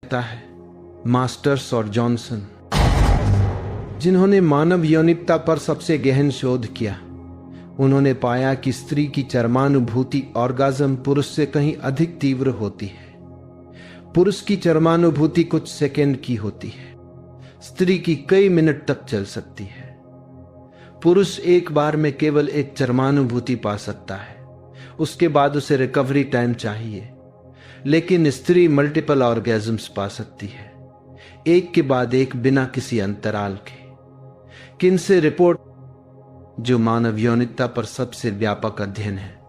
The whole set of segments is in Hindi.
कहता है मास्टर्स और जॉनसन, जिन्होंने मानव यौनिकता पर सबसे गहन शोध किया, उन्होंने पाया कि स्त्री की चरमानुभूति ऑर्गाज्म पुरुष से कहीं अधिक तीव्र होती है। पुरुष की चरमानुभूति कुछ सेकंड की होती है, स्त्री की कई मिनट तक चल सकती है। पुरुष एक बार में केवल एक चरमानुभूति पा सकता है, उसके बाद उसे रिकवरी टाइम चाहिए, लेकिन स्त्री मल्टीपल ऑर्गेजम्स पा सकती है, एक के बाद एक, बिना किसी अंतराल के। किन्से रिपोर्ट, जो मानव यौनिकता पर सबसे व्यापक अध्ययन है,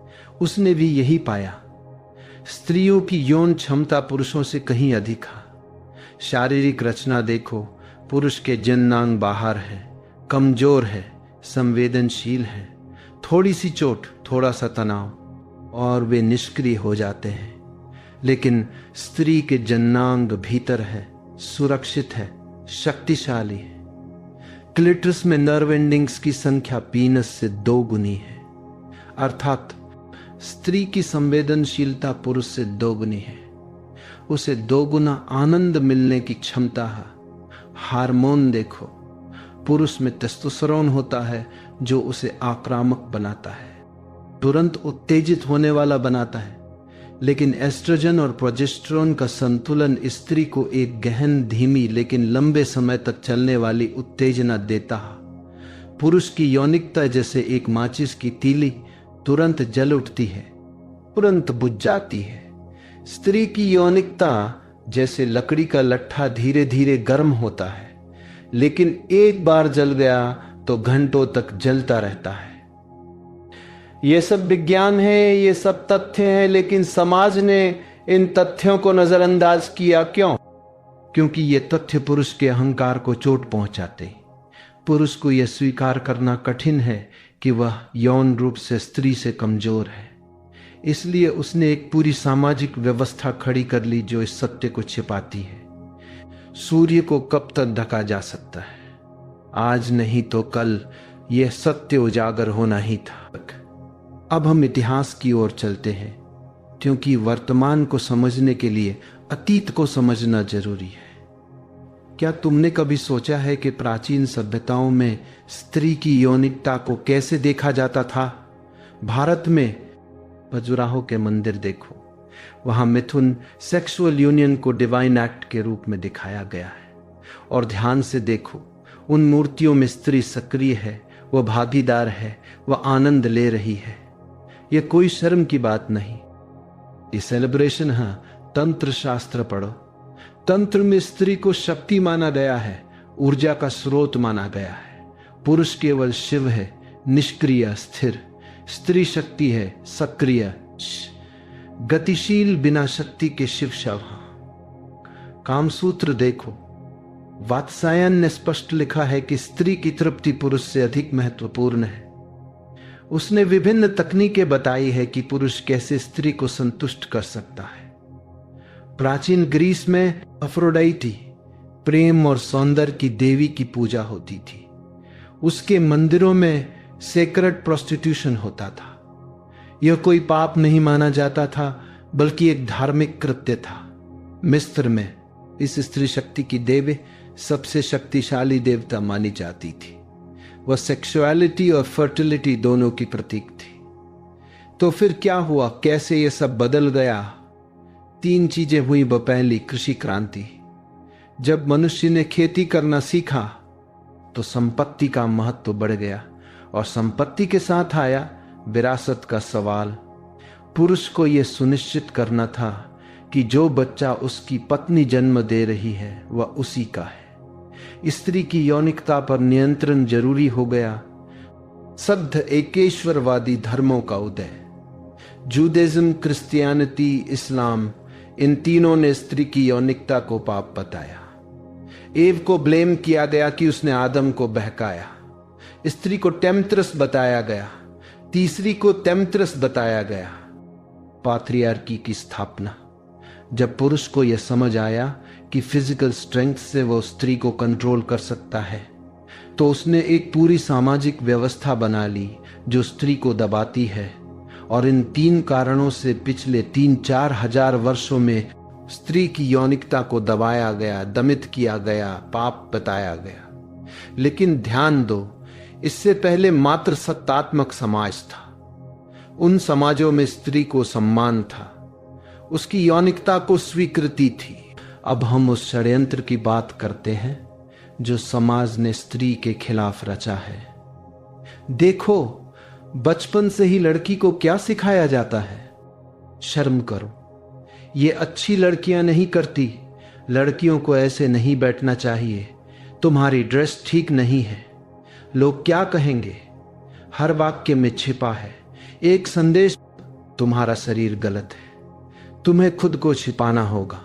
उसने भी यही पाया। स्त्रियों की यौन क्षमता पुरुषों से कहीं अधिक है। शारीरिक रचना देखो, पुरुष के जननांग बाहर है, कमजोर है, संवेदनशील है। थोड़ी सी चोट, थोड़ा सा तनाव और वे निष्क्रिय हो जाते हैं। लेकिन स्त्री के जननांग भीतर है, सुरक्षित है, शक्तिशाली है। क्लिटरस में नर्व एंडिंग्स की संख्या पीनस से 2 गुनी है, अर्थात स्त्री की संवेदनशीलता पुरुष से 2 गुनी है। उसे 2 गुना आनंद मिलने की क्षमता है। हार्मोन देखो, पुरुष में टेस्टोस्टेरोन होता है जो उसे आक्रामक बनाता है, तुरंत उत्तेजित होने वाला बनाता है, लेकिन एस्ट्रोजन और प्रोजेस्टेरोन का संतुलन स्त्री को एक गहन, धीमी लेकिन लंबे समय तक चलने वाली उत्तेजना देता है। पुरुष की यौनिकता जैसे एक माचिस की तीली, तुरंत जल उठती है, तुरंत बुझ जाती है। स्त्री की यौनिकता जैसे लकड़ी का लट्ठा धीरे धीरे गर्म होता है, लेकिन एक बार जल गया तो घंटों तक जलता रहता है। ये सब विज्ञान है, ये सब तथ्य हैं, लेकिन समाज ने इन तथ्यों को नजरअंदाज किया। क्यों? क्योंकि ये तथ्य पुरुष के अहंकार को चोट पहुंचाते। पुरुष को यह स्वीकार करना कठिन है कि वह यौन रूप से स्त्री से कमजोर है। इसलिए उसने एक पूरी सामाजिक व्यवस्था खड़ी कर ली जो इस सत्य को छिपाती है। सूर्य को कब तक ढका जा सकता है? आज नहीं तो कल यह सत्य उजागर होना ही था। अब हम इतिहास की ओर चलते हैं, क्योंकि वर्तमान को समझने के लिए अतीत को समझना जरूरी है। क्या तुमने कभी सोचा है कि प्राचीन सभ्यताओं में स्त्री की यौनिकता को कैसे देखा जाता था? भारत में खजुराहो के मंदिर देखो, वहां मिथुन, सेक्सुअल यूनियन को डिवाइन एक्ट के रूप में दिखाया गया है। और ध्यान से देखो, उन मूर्तियों में स्त्री सक्रिय है, वह भागीदार है, वह आनंद ले रही है। यह कोई शर्म की बात नहीं, ये सेलिब्रेशन है। तंत्र शास्त्र पढ़ो, तंत्र में स्त्री को शक्ति माना गया है, ऊर्जा का स्रोत माना गया है। पुरुष केवल शिव है, निष्क्रिय, स्थिर। स्त्री शक्ति है, सक्रिय, गतिशील, बिना शक्ति के शिव शव। कामसूत्र देखो, वात्सायन ने स्पष्ट लिखा है कि स्त्री की तृप्ति पुरुष से अधिक महत्वपूर्ण है। उसने विभिन्न तकनीकें बताई है कि पुरुष कैसे स्त्री को संतुष्ट कर सकता है। प्राचीन ग्रीस में अफ्रोडाइटी, प्रेम और सौंदर्य की देवी की पूजा होती थी। उसके मंदिरों में सेक्रेड प्रोस्टिट्यूशन होता था। यह कोई पाप नहीं माना जाता था, बल्कि एक धार्मिक कृत्य था। मिस्र में इस स्त्री शक्ति की देवी सबसे शक्तिशाली देवता मानी जाती थी। वह सेक्सुअलिटी और फर्टिलिटी दोनों की प्रतीक थी। तो फिर क्या हुआ? कैसे यह सब बदल गया? 3 चीजें हुई। पहली, कृषि क्रांति। जब मनुष्य ने खेती करना सीखा तो संपत्ति का महत्व बढ़ गया, और संपत्ति के साथ आया विरासत का सवाल। पुरुष को यह सुनिश्चित करना था कि जो बच्चा उसकी पत्नी जन्म दे रही है वह उसी का है। स्त्री की यौनिकता पर नियंत्रण जरूरी हो गया। सद्ध एकेश्वरवादी धर्मों का उदय, जूडाइज्म, क्रिश्चियनिटी, इस्लाम, इन तीनों ने स्त्री की यौनिकता को पाप बताया। एव को ब्लेम किया गया कि उसने आदम को बहकाया। स्त्री को टेम्पट्रेस बताया गया, तीसरी को टेम्पट्रेस बताया गया। पात्रियार्की की स्थापना। जब पुरुष को यह समझ आया कि फिजिकल स्ट्रेंथ से वो स्त्री को कंट्रोल कर सकता है, तो उसने एक पूरी सामाजिक व्यवस्था बना ली जो स्त्री को दबाती है। और इन 3 कारणों से पिछले 3-4 हजार वर्षों में स्त्री की यौनिकता को दबाया गया, दमित किया गया, पाप बताया गया। लेकिन ध्यान दो, इससे पहले मात्र सत्तात्मक समाज था। उन समाजों में स्त्री को सम्मान था, उसकी यौनिकता को स्वीकृति थी। अब हम उस षड्यंत्र की बात करते हैं जो समाज ने स्त्री के खिलाफ रचा है। देखो, बचपन से ही लड़की को क्या सिखाया जाता है? शर्म करो, ये अच्छी लड़कियां नहीं करती। लड़कियों को ऐसे नहीं बैठना चाहिए, तुम्हारी ड्रेस ठीक नहीं है, लोग क्या कहेंगे। हर वाक्य में छिपा है एक संदेश, तुम्हारा शरीर गलत है। तुम्हें खुद को छिपाना होगा,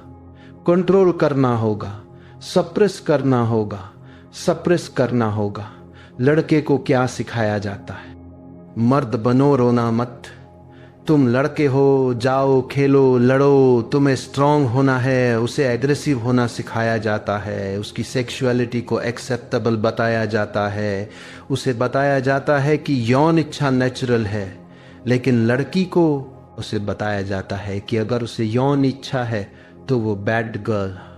कंट्रोल करना होगा, सप्रेस करना होगा, सप्रेस करना होगा। लड़के को क्या सिखाया जाता है? मर्द बनो, रोना मत। तुम लड़के हो, जाओ खेलो, लड़ो। तुम्हें स्ट्रांग होना है। उसे एग्रेसिव होना सिखाया जाता है। उसकी सेक्सुअलिटी को एक्सेप्टेबल बताया जाता है। उसे बताया जाता है कि यौन इच्छा नेचुरल है। लेकिन लड़की को उसे बताया जाता है कि अगर उसे यौन इच्छा है तो वो बैड गर्ल।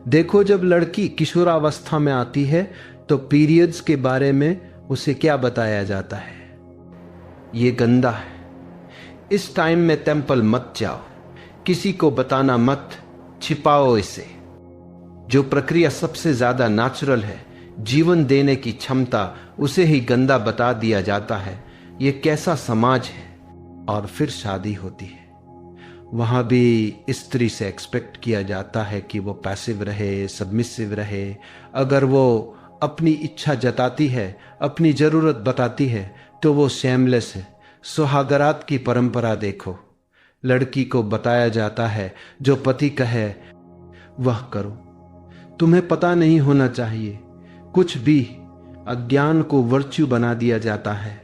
देखो, जब लड़की किशोरावस्था में आती है तो पीरियड्स के बारे में उसे क्या बताया जाता है? ये गंदा है, इस टाइम में टेंपल मत जाओ, किसी को बताना मत, छिपाओ इसे। जो प्रक्रिया सबसे ज्यादा नेचुरल है, जीवन देने की क्षमता, उसे ही गंदा बता दिया जाता है। ये कैसा समाज है? और फिर शादी होती है, वहां भी स्त्री से एक्सपेक्ट किया जाता है कि वो पैसिव रहे, सबमिसिव रहे। अगर वो अपनी इच्छा जताती है, अपनी जरूरत बताती है, तो वो शेमलेस है। सुहागरात की परंपरा देखो, लड़की को बताया जाता है जो पति कहे वह करो। तुम्हें पता नहीं होना चाहिए कुछ भी। अज्ञान को वर्च्यू बना दिया जाता है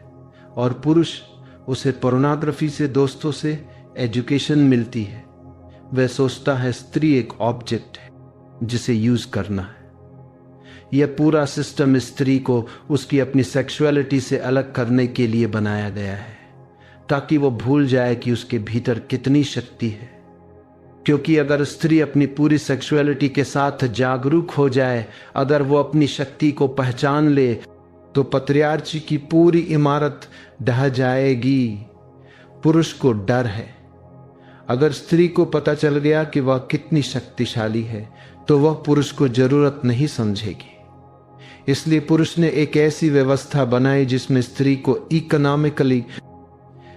और पुरुष, उसे पोर्नोग्राफी से, दोस्तों से एजुकेशन मिलती है। वह सोचता है स्त्री एक ऑब्जेक्ट है जिसे यूज करना है। यह पूरा सिस्टम स्त्री को उसकी अपनी सेक्सुअलिटी से अलग करने के लिए बनाया गया है, ताकि वो भूल जाए कि उसके भीतर कितनी शक्ति है। क्योंकि अगर स्त्री अपनी पूरी सेक्सुअलिटी के साथ जागरूक हो जाए, अगर वो अपनी शक्ति को पहचान ले, तो पत्रियार्ची की पूरी इमारत ढह जाएगी। पुरुष को डर है। अगर स्त्री को पता चल गया कि वह कितनी शक्तिशाली है, तो वह पुरुष को जरूरत नहीं समझेगी। इसलिए पुरुष ने एक ऐसी व्यवस्था बनाई जिसमें स्त्री को इकोनॉमिकली,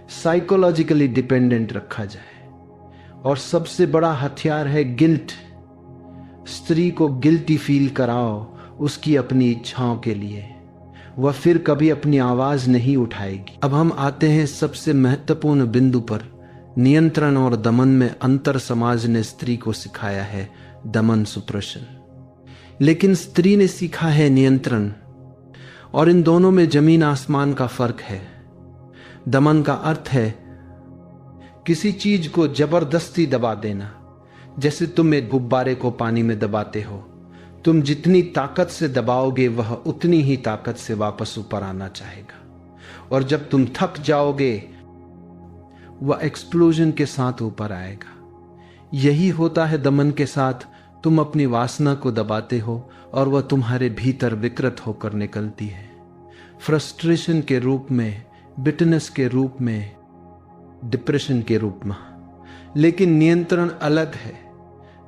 साइकोलॉजिकली डिपेंडेंट रखा जाए। और सबसे बड़ा हथियार है गिल्ट। स्त्री को गिल्टी फील कराओ उसकी अपनी इच्छाओं के लिए, वह फिर कभी अपनी आवाज नहीं उठाएगी। अब हम आते हैं सबसे महत्वपूर्ण बिंदु पर। नियंत्रण और दमन में अंतर समाज ने स्त्री को सिखाया है दमन, सुप्रेशन, लेकिन स्त्री ने सीखा है नियंत्रण। और इन दोनों में जमीन आसमान का फर्क है। दमन का अर्थ है किसी चीज को जबरदस्ती दबा देना। जैसे तुम एक गुब्बारे को पानी में दबाते हो, तुम जितनी ताकत से दबाओगे वह उतनी ही ताकत से वापस ऊपर आना चाहेगा। और जब तुम थक जाओगे वह एक्सप्लोजन के साथ ऊपर आएगा। यही होता है दमन के साथ। तुम अपनी वासना को दबाते हो और वह तुम्हारे भीतर विकृत होकर निकलती है, फ्रस्ट्रेशन के रूप में, बिटरनेस के रूप में, डिप्रेशन के रूप में। लेकिन नियंत्रण अलग है।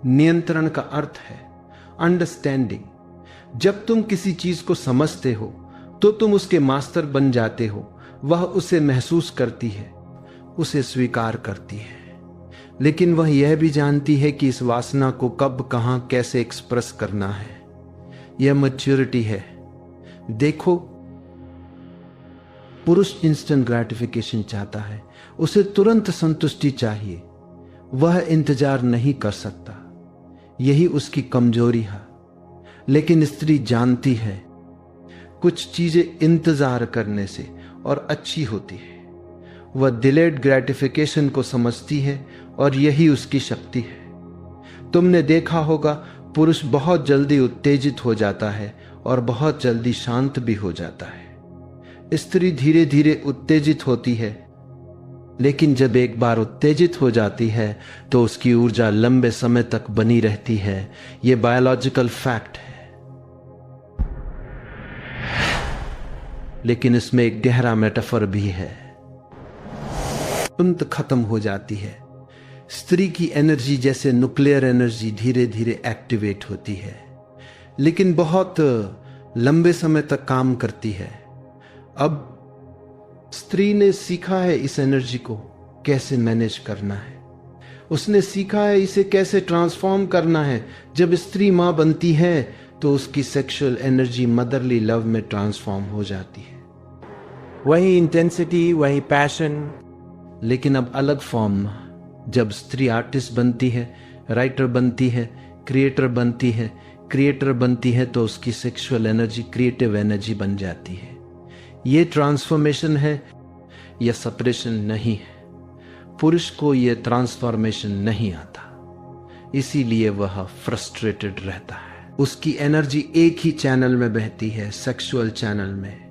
नियंत्रण का अर्थ है अंडरस्टैंडिंग। जब तुम किसी चीज को समझते हो तो तुम उसके मास्टर बन जाते हो। वह उसे महसूस करती है, उसे स्वीकार करती है, लेकिन वह यह भी जानती है कि इस वासना को कब, कहां, कैसे एक्सप्रेस करना है। यह मैच्योरिटी है। देखो, पुरुष इंस्टेंट ग्रेटिफिकेशन चाहता है, उसे तुरंत संतुष्टि चाहिए, वह इंतजार नहीं कर सकता। यही उसकी कमजोरी है। लेकिन स्त्री जानती है कुछ चीजें इंतजार करने से और अच्छी होती है। वह डिलेड ग्रेटिफिकेशन को समझती है और यही उसकी शक्ति है। तुमने देखा होगा, पुरुष बहुत जल्दी उत्तेजित हो जाता है और बहुत जल्दी शांत भी हो जाता है। स्त्री धीरे धीरे उत्तेजित होती है लेकिन जब एक बार उत्तेजित हो जाती है तो उसकी ऊर्जा लंबे समय तक बनी रहती है। यह बायोलॉजिकल फैक्ट है। लेकिन इसमें एक गहरा मेटाफर भी है। तुरंत खत्म हो जाती है। स्त्री की एनर्जी जैसे न्यूक्लियर एनर्जी धीरे धीरे एक्टिवेट होती है, लेकिन बहुत लंबे समय तक काम करती है। अब स्त्री ने सीखा है इस एनर्जी को कैसे मैनेज करना है। उसने सीखा है इसे कैसे ट्रांसफॉर्म करना है। जब स्त्री मां बनती है तो उसकी सेक्सुअल एनर्जी मदरली लव में ट्रांसफॉर्म हो जाती है। वही इंटेंसिटी, वही पैशन, लेकिन अब अलग फॉर्म। जब स्त्री आर्टिस्ट बनती है, राइटर बनती है, क्रिएटर बनती है, तो उसकी सेक्सुअल एनर्जी क्रिएटिव एनर्जी बन जाती है। ये ट्रांसफॉर्मेशन है या सेपरेशन नहीं है। पुरुष को यह ट्रांसफॉर्मेशन नहीं आता, इसीलिए वह फ्रस्ट्रेटेड रहता है। उसकी एनर्जी एक ही चैनल में बहती है, सेक्सुअल चैनल में,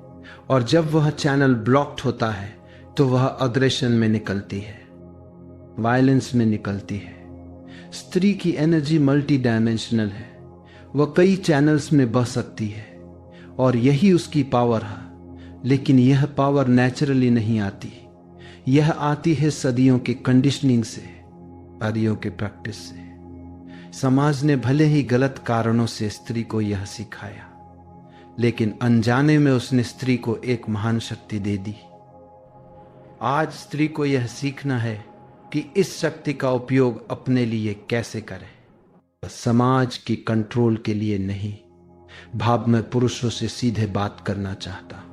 और जब वह चैनल ब्लॉक्ड होता है तो वह अग्रेशन में निकलती है, वायलेंस में निकलती है। स्त्री की एनर्जी मल्टी डायमेंशनल है। वह कई चैनल्स में बह सकती है और यही उसकी पावर है। लेकिन यह पावर नेचुरली नहीं आती। यह आती है सदियों के कंडीशनिंग से, सदियों के प्रैक्टिस से। समाज ने भले ही गलत कारणों से स्त्री को यह सिखाया, लेकिन अनजाने में उसने स्त्री को एक महान शक्ति दे दी। आज स्त्री को यह सीखना है कि इस शक्ति का उपयोग अपने लिए कैसे करें, समाज की कंट्रोल के लिए नहीं। भाव मैं पुरुषों से सीधे बात करना चाहता हूं।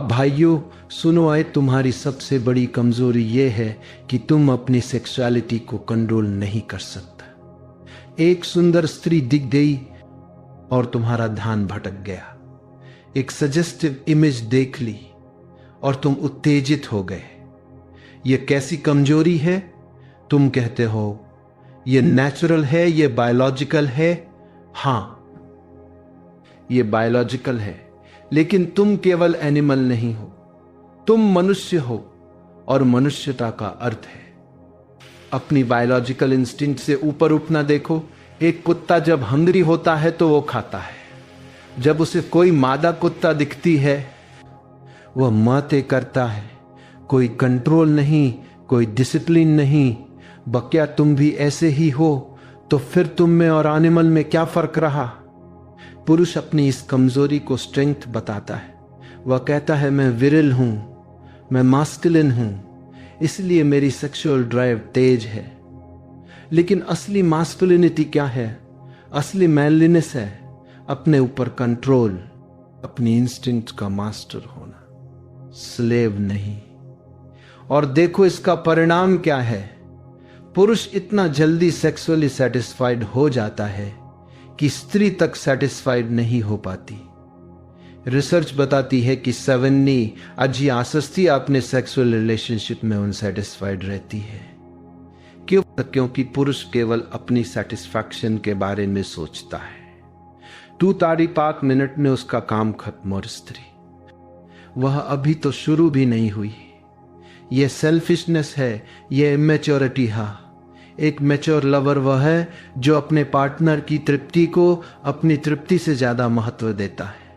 भाइयों सुनो, आए तुम्हारी सबसे बड़ी कमजोरी यह है कि तुम अपनी सेक्सुअलिटी को कंट्रोल नहीं कर सकता। एक सुंदर स्त्री दिख गई और तुम्हारा ध्यान भटक गया। एक सजेस्टिव इमेज देख ली और तुम उत्तेजित हो गए। यह कैसी कमजोरी है? तुम कहते हो यह नेचुरल है, यह बायोलॉजिकल है। हां, यह बायोलॉजिकल है, लेकिन तुम केवल एनिमल नहीं हो, तुम मनुष्य हो, और मनुष्यता का अर्थ है अपनी बायोलॉजिकल इंस्टिंक्ट से ऊपर उठना। देखो, एक कुत्ता जब हंग्री होता है तो वो खाता है। जब उसे कोई मादा कुत्ता दिखती है वह माते करता है। कोई कंट्रोल नहीं, कोई डिसिप्लिन नहीं। बक्या तुम भी ऐसे ही हो, तो फिर तुम में और एनिमल में क्या फर्क रहा? पुरुष अपनी इस कमजोरी को स्ट्रेंथ बताता है। वह कहता है मैं विरिल हूं, मैं मास्कुलिन हूं, इसलिए मेरी सेक्सुअल ड्राइव तेज है। लेकिन असली मास्कुलिनिटी क्या है? असली मैनलीनेस है अपने ऊपर कंट्रोल, अपनी इंस्टिंक्ट का मास्टर होना, स्लेव नहीं। और देखो इसका परिणाम क्या है। पुरुष इतना जल्दी सेक्सुअली सेटिस्फाइड हो जाता है कि स्त्री तक सेटिस्फाइड नहीं हो पाती। रिसर्च बताती है कि 70 अजी आसस्ती अपने सेक्सुअल रिलेशनशिप में अनसेटिस्फाइड रहती है। क्यों? क्योंकि पुरुष केवल अपनी सेटिस्फैक्शन के बारे में सोचता है। 2-5 मिनट में उसका काम खत्म। और स्त्री, वह अभी तो शुरू भी नहीं हुई। यह सेल्फिशनेस है, यह इमेच्योरिटी है। एक मैच्योर लवर वह है जो अपने पार्टनर की तृप्ति को अपनी तृप्ति से ज्यादा महत्व देता है।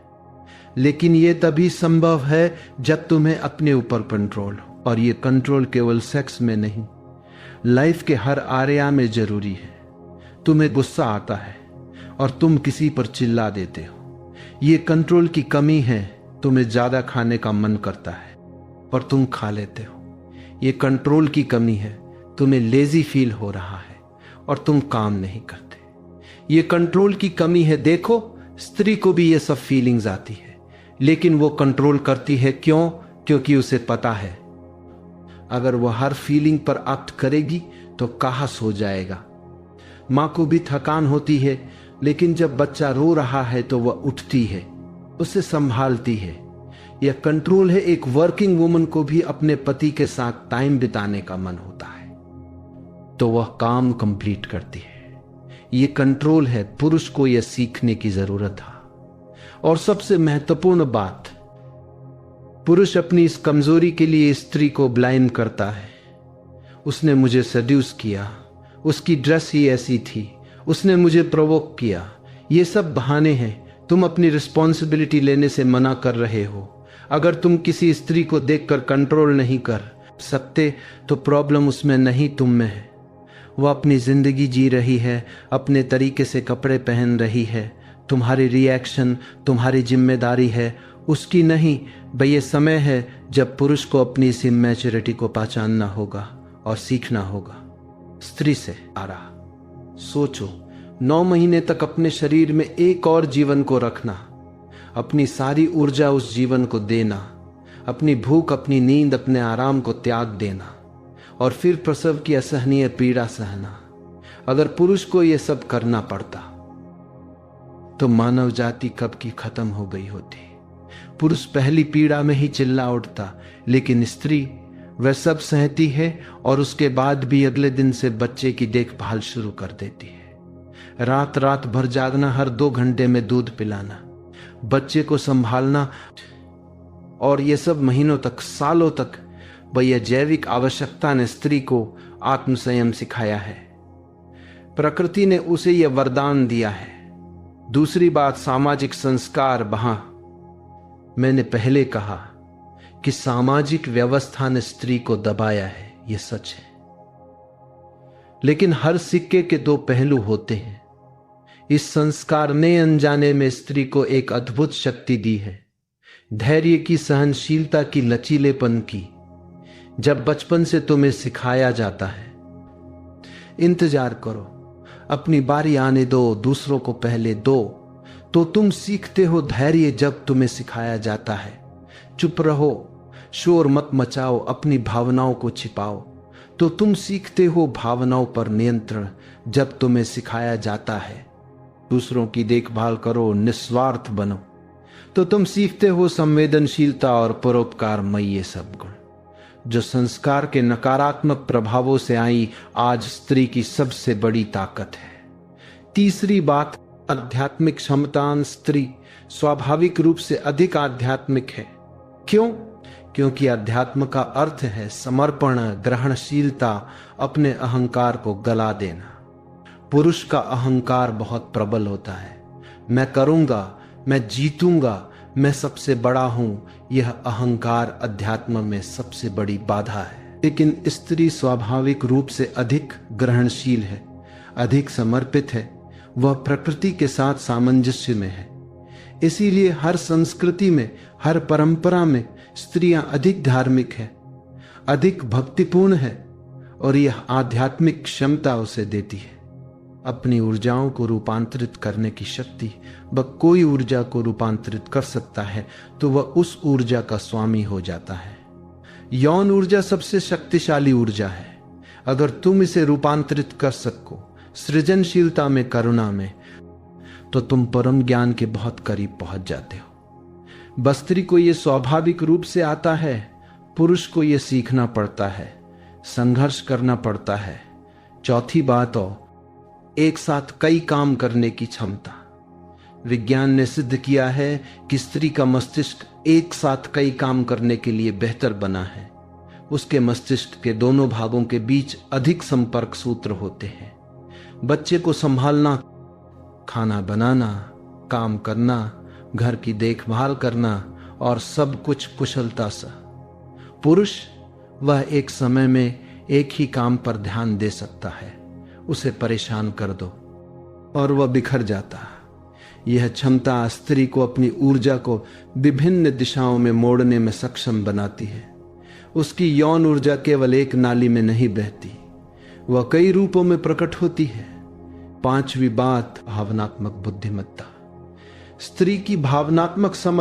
लेकिन यह तभी संभव है जब तुम्हें अपने ऊपर कंट्रोल हो, और यह कंट्रोल केवल सेक्स में नहीं, लाइफ के हर आर्या में जरूरी है। तुम्हें गुस्सा आता है और तुम किसी पर चिल्ला देते हो, यह कंट्रोल की कमी है। तुम्हें ज्यादा खाने का मन करता है और तुम खा लेते हो, यह कंट्रोल की कमी है। तुम्हें लेजी फील हो रहा है और तुम काम नहीं करते, यह कंट्रोल की कमी है। देखो, स्त्री को भी यह सब फीलिंग्स आती है, लेकिन वो कंट्रोल करती है। क्यों? क्योंकि उसे पता है अगर वह हर फीलिंग पर एक्ट करेगी तो काहस हो जाएगा। मां को भी थकान होती है, लेकिन जब बच्चा रो रहा है तो वह उठती है, उसे संभालती है। यह कंट्रोल है। एक वर्किंग वुमन को भी अपने पति के साथ टाइम बिताने का मन होता है, तो वह काम कंप्लीट करती है। यह कंट्रोल है। पुरुष को यह सीखने की जरूरत है। और सबसे महत्वपूर्ण बात, पुरुष अपनी इस कमजोरी के लिए स्त्री को ब्लेम करता है। उसने मुझे सड्यूस किया, उसकी ड्रेस ही ऐसी थी, उसने मुझे प्रोवोक किया। ये सब बहाने हैं। तुम अपनी रिस्पॉन्सिबिलिटी लेने से मना कर रहे हो। अगर तुम किसी स्त्री को देखकर कंट्रोल नहीं कर सकते तो प्रॉब्लम उसमें नहीं तुम में है। वह अपनी जिंदगी जी रही है, अपने तरीके से कपड़े पहन रही है। तुम्हारी रिएक्शन तुम्हारी जिम्मेदारी है, उसकी नहीं। भाई ये समय है जब पुरुष को अपनी इस इमैच्योरिटी को पहचानना होगा और सीखना होगा। स्त्री से आ रहा सोचो, 9 महीने तक अपने शरीर में एक और जीवन को रखना, अपनी सारी ऊर्जा उस जीवन को देना, अपनी भूख, अपनी नींद, अपने आराम को त्याग देना और फिर प्रसव की असहनीय पीड़ा सहना। अगर पुरुष को यह सब करना पड़ता तो मानव जाति कब की खत्म हो गई होती। पुरुष पहली पीड़ा में ही चिल्ला उठता, लेकिन स्त्री वह सब सहती है और उसके बाद भी अगले दिन से बच्चे की देखभाल शुरू कर देती है। रात रात भर जागना, हर 2 घंटे में दूध पिलाना, बच्चे को संभालना, और ये सब महीनों तक, सालों तक। भैया जैविक आवश्यकता ने स्त्री को आत्मसंयम सिखाया है। प्रकृति ने उसे यह वरदान दिया है। दूसरी बात, सामाजिक संस्कार। वहां मैंने पहले कहा कि सामाजिक व्यवस्था ने स्त्री को दबाया है, यह सच है। लेकिन हर सिक्के के 2 पहलू होते हैं। इस संस्कार ने अनजाने में स्त्री को एक अद्भुत शक्ति दी है, धैर्य की, सहनशीलता की, लचीलेपन की। जब बचपन से तुम्हें सिखाया जाता है इंतजार करो, अपनी बारी आने दो, दूसरों को पहले दो, तो तुम सीखते हो धैर्य। जब तुम्हें सिखाया जाता है चुप रहो, शोर मत मचाओ, अपनी भावनाओं को छिपाओ, तो तुम सीखते हो भावनाओं पर नियंत्रण। जब तुम्हें सिखाया जाता है दूसरों की देखभाल करो, निस्वार्थ बनो, तो तुम सीखते हो संवेदनशीलता और परोपकारमयी ये सब गुण, जो संस्कार के नकारात्मक प्रभावों से आई आज स्त्री की सबसे बड़ी ताकत है। तीसरी बात, आध्यात्मिक क्षमतान स्त्री स्वाभाविक रूप से अधिक आध्यात्मिक है। क्यों? क्योंकि अध्यात्म का अर्थ है समर्पण, ग्रहणशीलता, अपने अहंकार को गला देना। पुरुष का अहंकार बहुत प्रबल होता है। मैं करूंगा, मैं जीतूंगा, मैं सबसे बड़ा हूं। यह अहंकार अध्यात्म में सबसे बड़ी बाधा है। लेकिन स्त्री स्वाभाविक रूप से अधिक ग्रहणशील है, अधिक समर्पित है। वह प्रकृति के साथ सामंजस्य में है। इसीलिए हर संस्कृति में, हर परंपरा में स्त्रियां अधिक धार्मिक है, अधिक भक्तिपूर्ण है, और यह आध्यात्मिक क्षमता उसे देती है अपनी ऊर्जाओं को रूपांतरित करने की शक्ति। वह कोई ऊर्जा को रूपांतरित कर सकता है तो वह उस ऊर्जा का स्वामी हो जाता है। यौन ऊर्जा सबसे शक्तिशाली ऊर्जा है। अगर तुम इसे रूपांतरित कर सको सृजनशीलता में, करुणा में, तो तुम परम ज्ञान के बहुत करीब पहुंच जाते हो। बस्त्री को यह स्वाभाविक रूप से आता है, पुरुष को यह सीखना पड़ता है, संघर्ष करना पड़ता है। चौथी बात, और एक साथ कई काम करने की क्षमता। विज्ञान ने सिद्ध किया है कि स्त्री का मस्तिष्क एक साथ कई काम करने के लिए बेहतर बना है। उसके मस्तिष्क के दोनों भागों के बीच अधिक संपर्क सूत्र होते हैं। बच्चे को संभालना, खाना बनाना, काम करना, घर की देखभाल करना और सब कुछ कुशलता से। पुरुष वह एक समय में एक ही काम पर ध्यान दे सकता है। उसे परेशान कर दो और वह बिखर जाता है। यह क्षमता स्त्री को अपनी ऊर्जा को विभिन्न दिशाओं में मोड़ने में सक्षम बनाती है। उसकी यौन ऊर्जा केवल एक नाली में नहीं बहती, वह कई रूपों में प्रकट होती है। पांचवी बात, भावनात्मक बुद्धिमत्ता। स्त्री की भावनात्मक समझ